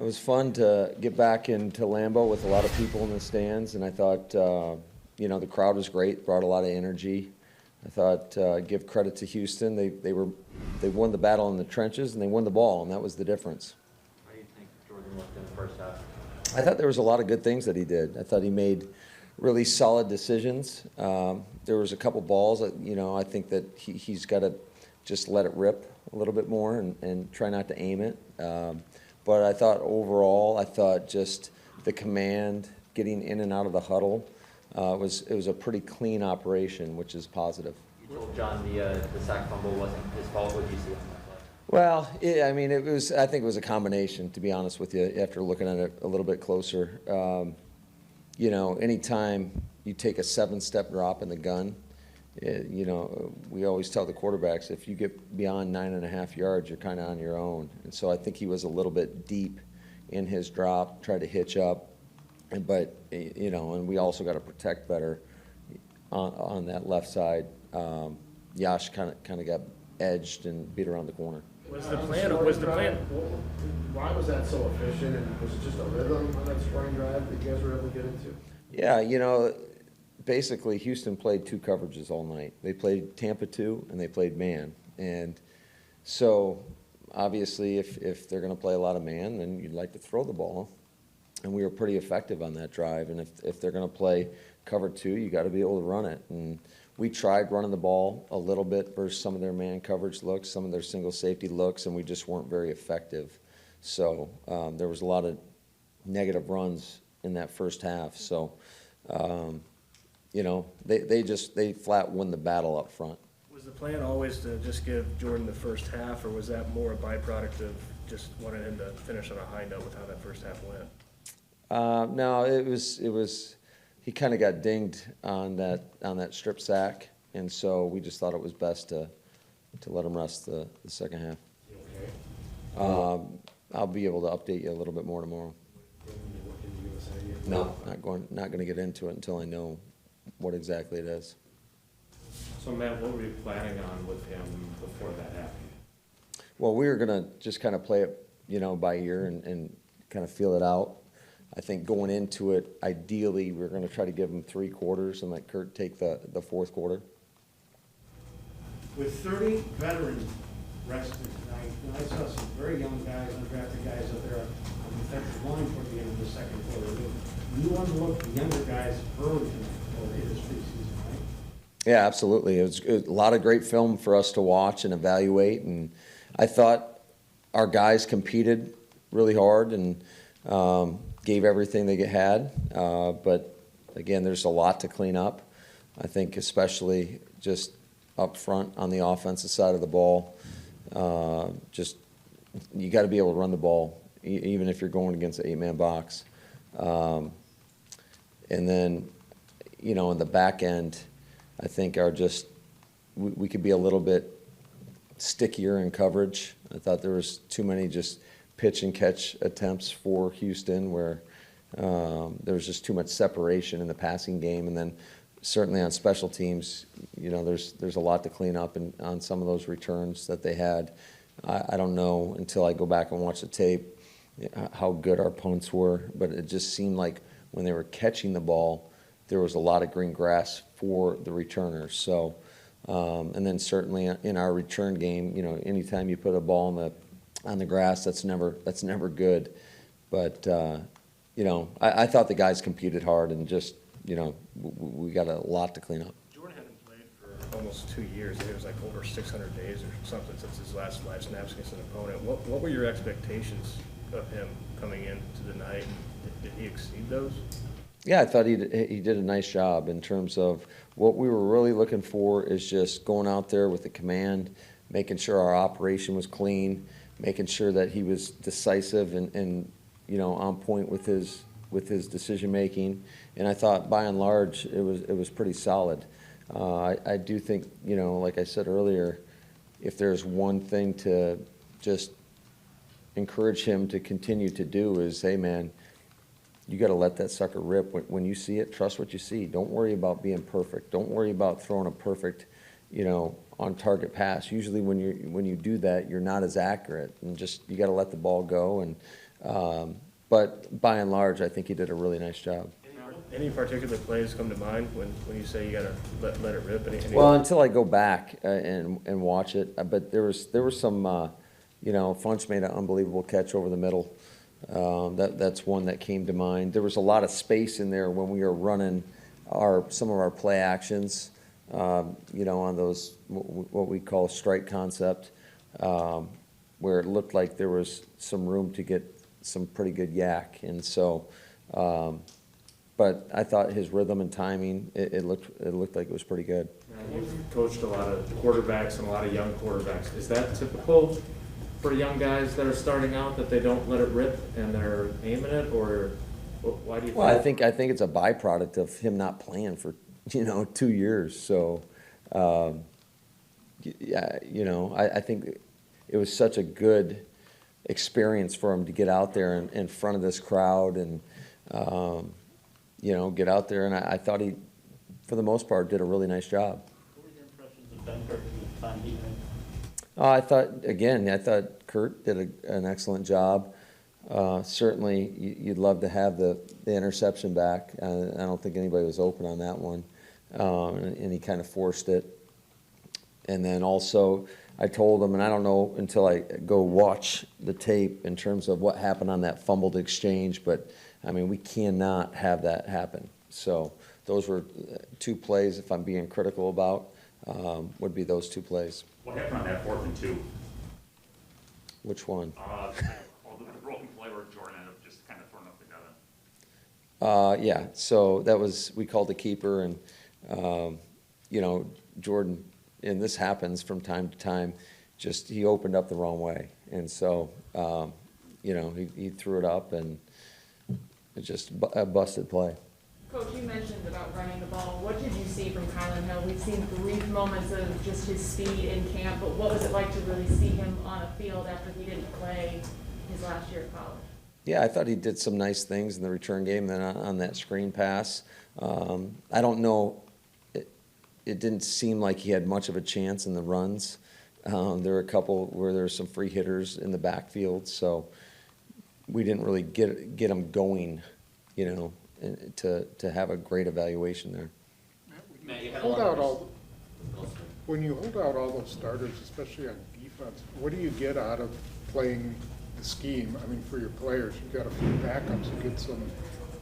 It was fun to get back into Lambeau with a lot of people in the stands, and I thought, the crowd was great, brought a lot of energy. I thought, give credit to Houston. They won the battle in the trenches, and they won the ball, and that was the difference. How do you think Jordan looked in the first half? I thought there was a lot of good things that he did. I thought he made really solid decisions. There was a couple balls that, I think that he's got to just let it rip a little bit more and try not to aim it. But I thought overall, just the command, getting in and out of the huddle, it was a pretty clean operation, which is positive. You told John the sack fumble wasn't his fault. What do you see on that play? Well, I think it was a combination, to be honest with you, after looking at it a little bit closer. Anytime you take a 7-step drop in the gun, we always tell the quarterbacks, if you get beyond 9.5 yards, you're kind of on your own. And so I think he was a little bit deep in his drop, tried to hitch up. But we also got to protect better on that left side. Yash kind of got edged and beat around the corner. Was the plan? Why was that so efficient, and was it just a rhythm on that scoring drive that you guys were able to get into? Yeah, basically Houston played 2 coverages all night. They played Tampa 2 and they played man. And so obviously if they're going to play a lot of man, then you'd like to throw the ball. And we were pretty effective on that drive. And if they're going to play cover 2, you got to be able to run it. And we tried running the ball a little bit versus some of their man coverage looks, some of their single safety looks, and we just weren't very effective. So there was a lot of negative runs in that first half. So, they flat won the battle up front. Was the plan always to just give Jordan the first half, or was that more a byproduct of just wanting him to finish on a high note with how that first half went? No, it was. He kind of got dinged on that strip sack, and so we just thought it was best to let him rest the second half. Okay. I'll be able to update you a little bit more tomorrow. No, not going to get into it until I know what exactly it is. So Matt, what were you planning on with him before that happened? Well, we were going to just kind of play it, by ear and kind of feel it out. I think going into it, ideally, we're going to try to give him 3 quarters and let Kurt take the fourth quarter. With 30 veterans rested tonight, I saw some very young guys, undrafted guys up there on the defensive line toward the end of the second quarter. You unlooked the younger guys early tonight or in this preseason, right? Yeah, absolutely. It was a lot of great film for us to watch and evaluate, and I thought our guys competed really hard and gave everything they had. But again, there's a lot to clean up. I think especially just up front on the offensive side of the ball. Just you got to be able to run the ball, even if you're going against an 8-man box. And then, in the back end, I think we could be a little bit stickier in coverage. I thought there was too many just pitch and catch attempts for Houston where there was just too much separation in the passing game. And then certainly on special teams, there's a lot to clean up on some of those returns that they had. I don't know until I go back and watch the tape how good our punts were, but it just seemed like when they were catching the ball, there was a lot of green grass for the returners. So, and then certainly in our return game, anytime you put a ball on the grass, that's never good. But I thought the guys competed hard, and just we got a lot to clean up. Jordan hadn't played for almost 2 years. I think it was like over 600 days or something since his last 5 snaps against an opponent. What were your expectations of him coming into the night? Did he exceed those? Yeah, I thought he did a nice job in terms of what we were really looking for is just going out there with the command, making sure our operation was clean, making sure that he was decisive and on point with his decision making. And I thought by and large it was pretty solid. I do think like I said earlier, if there's one thing to just encourage him to continue to do is, hey man, you got to let that sucker rip. When you see it, trust what you see. Don't worry about being perfect. Don't worry about throwing a perfect, on target pass. Usually when you do that, you're not as accurate, and just you got to let the ball go. And But by and large, I think he did a really nice job. Any particular plays come to mind when you say you gotta let it rip? Well, until I go back and watch it, but there was some, Funch made an unbelievable catch over the middle. That's one that came to mind. There was a lot of space in there when we were running some of our play actions, on those what we call strike concept, where it looked like there was some room to get some pretty good yak, and so. But I thought his rhythm and timing, it looked like it was pretty good. Now, you've coached a lot of quarterbacks and a lot of young quarterbacks. Is that typical for young guys that are starting out, that they don't let it rip and they're aiming it, or why do you think? Well, I think it's a byproduct of him not playing for 2 years. So, I think it was such a good experience for him to get out there in front of this crowd and. Get out there, and I thought he, for the most part, did a really nice job. What were your impressions of Ben Kirk the time he I thought Kurt did an excellent job. Certainly, you'd love to have the interception back. I don't think anybody was open on that one, and he kind of forced it. And then also, I told him, and I don't know until I go watch the tape in terms of what happened on that fumbled exchange, but I mean, we cannot have that happen. So those were 2 plays, if I'm being critical about, would be those 2 plays. What happened on that 4th and 2? Which one? The broken play where Jordan ended up just kind of throwing up the gun. Yeah, so that was, we called the keeper, and, Jordan, and this happens from time to time, he opened up the wrong way. And so, he threw it up, and it's just a busted play. Coach, you mentioned about running the ball. What did you see from Kylin Hill? We've seen brief moments of just his speed in camp, but what was it like to really see him on a field after he didn't play his last year of college? Yeah, I thought he did some nice things in the return game, then on that screen pass. I don't know, it didn't seem like he had much of a chance in the runs. There were a couple where there were some free hitters in the backfield, so we didn't really get him going, to have a great evaluation there. Matt, you had a Hold lot out of when you hold out all those starters, especially on defense, what do you get out of playing the scheme? I mean, for your players, you've got a few backups who get some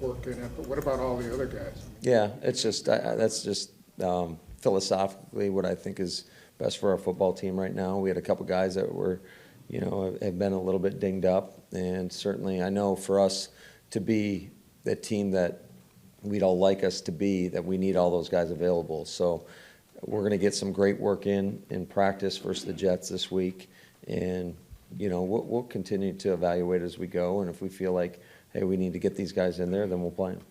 work in it, but what about all the other guys? Yeah, it's just that's just philosophically what I think is best for our football team right now. We had a couple guys that were, have been a little bit dinged up, and certainly I know for us to be the team that we'd all like us to be, that we need all those guys available. So we're going to get some great work in practice versus the Jets this week, and we'll continue to evaluate as we go. And if we feel like, hey, we need to get these guys in there, then we'll play them.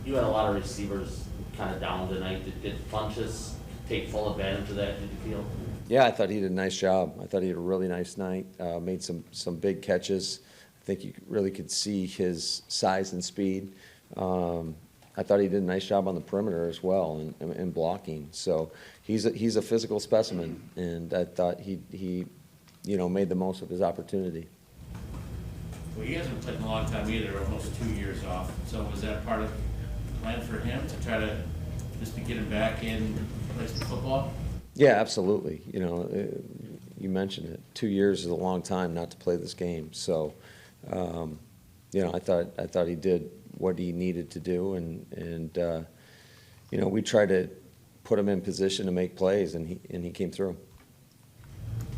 You had a lot of receivers kind of down tonight. Did Funches take full advantage of that, did you feel? Yeah, I thought he did a nice job. I thought he had a really nice night, made some big catches. I think you really could see his size and speed. I thought he did a nice job on the perimeter as well in blocking. So he's a physical specimen, and I thought he made the most of his opportunity. Well, he hasn't played in a long time either, almost 2 years off. So was that part of the plan for him to try to just to get him back in play some football? Yeah, absolutely. You mentioned it. 2 years is a long time not to play this game. So, I thought he did what he needed to do, and we tried to put him in position to make plays, and he came through.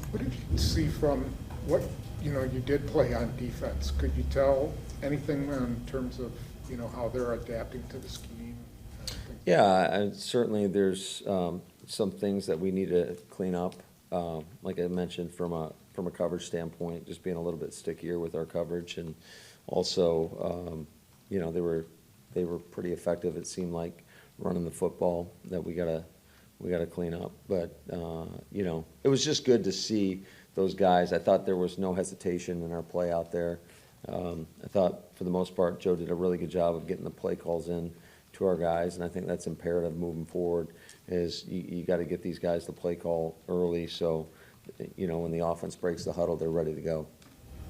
What did you see from what, you did play on defense? Could you tell anything in terms of, how they're adapting to the scheme? Yeah, certainly there's some things that we need to clean up. Like I mentioned, from a coverage standpoint, just being a little bit stickier with our coverage, and also, they were pretty effective. It seemed like running the football that we gotta clean up. But it was just good to see those guys. I thought there was no hesitation in our play out there. I thought for the most part Joe did a really good job of getting the play calls in to our guys, and I think that's imperative moving forward. Is you got to get these guys the play call early, so when the offense breaks the huddle, they're ready to go.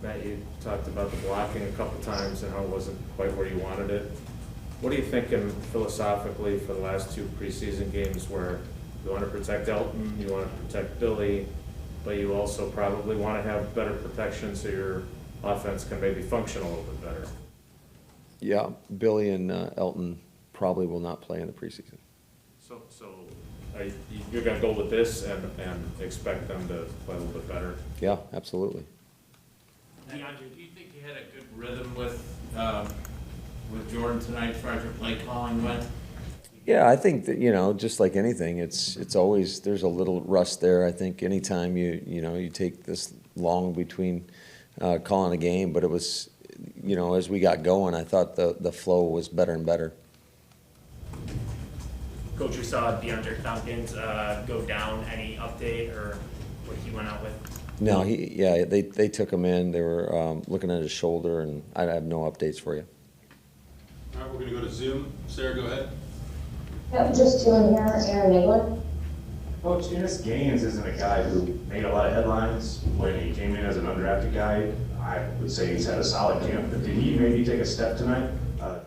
Matt, you talked about the blocking a couple times and how it wasn't quite where you wanted it. What are you thinking philosophically for the last 2 preseason games where you want to protect Elton, you want to protect Billy, but you also probably want to have better protection so your offense can maybe function a little bit better? Yeah, Billy and Elton probably will not play in the preseason. So you're going to go with this and expect them to play a little bit better? Yeah, absolutely. DeAndre, do you think you had a good rhythm with Jordan tonight as far as your play calling went? Yeah, I think that, just like anything, it's always, there's a little rust there. I think anytime you take this long between calling a game, but it was, as we got going, I thought the flow was better and better. Coach, we saw DeAndre Thompkins go down. Any update or what he went out with? No, they took him in. They were looking at his shoulder, and I have no updates for you. All right, we're going to go to Zoom. Sarah, go ahead. Yep, just two in here. Aaron Nagler. Coach, Dennis Gaines isn't a guy who made a lot of headlines when he came in as an undrafted guy. I would say he's had a solid camp, but did he maybe take a step tonight?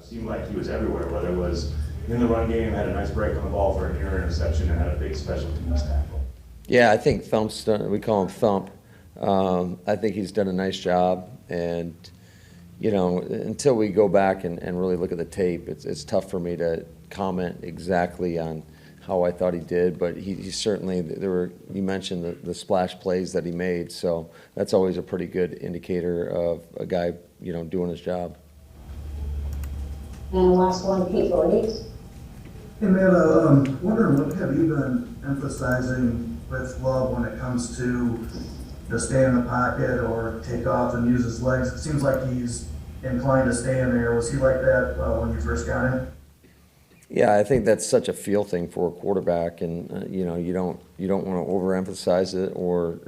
Seemed like he was everywhere, whether it was in the run game, had a nice break on the ball for an interception, and had a big special teams tackle. Yeah, I think Thump's done, we call him Thump. I think he's done a nice job, and until we go back and really look at the tape, it's tough for me to comment exactly on how I thought he did, but he certainly, you mentioned the splash plays that he made, so that's always a pretty good indicator of a guy, doing his job. And the last one, Pete Doherty. Hey, Matt, wondering what have you been emphasizing with Love when it comes to stay in the pocket or take off and use his legs? It seems like he's inclined to stay in there. Was he like that when you first got him? Yeah, I think that's such a feel thing for a quarterback, and you don't want to overemphasize it, or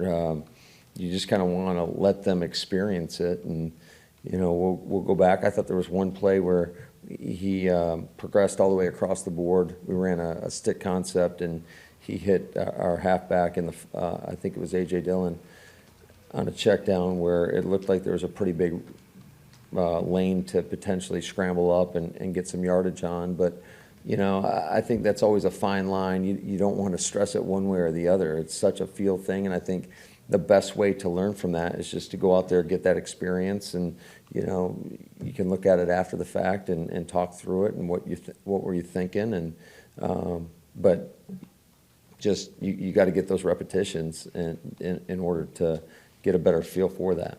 you just kind of want to let them experience it. And we'll go back. I thought there was one play where he progressed all the way across the board. We ran a stick concept, and he hit our halfback in I think it was A.J. Dillon, on a check down where it looked like there was a pretty big lane to potentially scramble up and get some yardage on. But I think that's always a fine line. You don't want to stress it one way or the other. It's such a feel thing, and I think the best way to learn from that is just to go out there, get that experience, and you can look at it after the fact and talk through it and what were you thinking, and but just you got to get those repetitions in order to get a better feel for that.